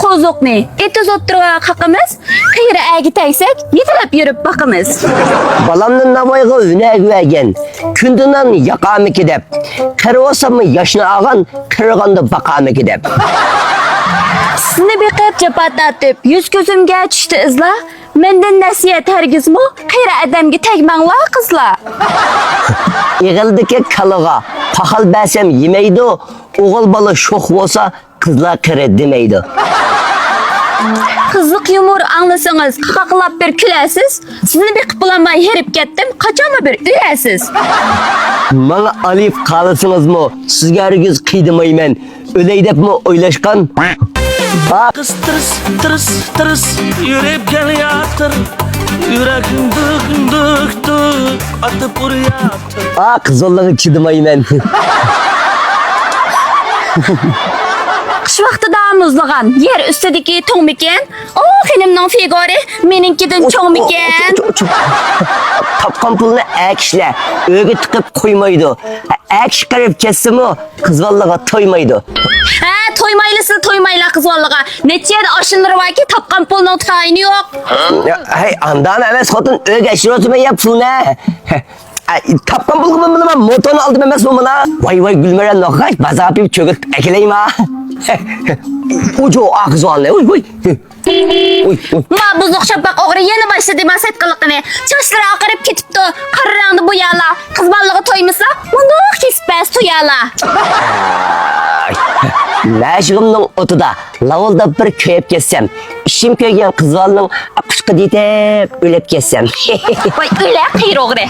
kozokni etizottirga qaqimiz. Qiyra agitaysak, yetilab yurib baqimiz. Balamның navoyga üne vergen. Kündünden yakamı gidip. Kırıyorsam yaşını ağan, kırığında bakamı gidip. Sizni beqib japatatib, yuz ko'zimga tushdi izla. Mendan nasihat hargizmi? Qiyra adamga tegmanglar qizlar. Yığıldaki kalığa, paxal bəsəm yemeydi. Oğul balı şox olsa, kızlar kırı demeydi. Qizliq yumor anglasangiz, qaqlab bir kulasiz. Sizni beqib bulanmay herib ketdim, qachonmi bir uyasiz. Bana alif kalısınız mı? Sizge herkes kıydımayım. Öyley dep mi oylaşkan? Kız tırıs tırıs tırıs yürep geliyattır. Yüreğim dık dık dık atıp uğrayattır. Kız oğlanı kıydımayım. Qish vaqtida muzlagan yer ustidagi to'ngmikan? Xonimning figuri menikidan cho'ngmikan? Tapkan pulunu ekşle. Öge tıkıp koymaydı. Ekş karıp kessin mi? Kız vallaha toymaydı. Ha, to'ymaylar qiz bolaga. Necha yil oshundirib ki topgan pulning tayini yo'q. Hey andan emes xotun öge şirotu ya pulunu. Tapkan pul gibi bunu motorunu aldım emes bu bana. Vay gülmeren nokaç bazapip çöküp ekeleyim ha. Ucu ağzı anne. Uy. Ma buzuq shabaq o'g'ri yana boshladi masat qiliqini. Chochlari oqarib ketibdi. Qarrangni bo'yala. Qiz bolaga to'ymasa, mundoq kespas to'yala. Məşğımның otuda, lavulda bir köyüp kessem. İşim köygen kızvalının akışkı deyip ölüp kessem. Voy, o'la qiyir o'g'ri.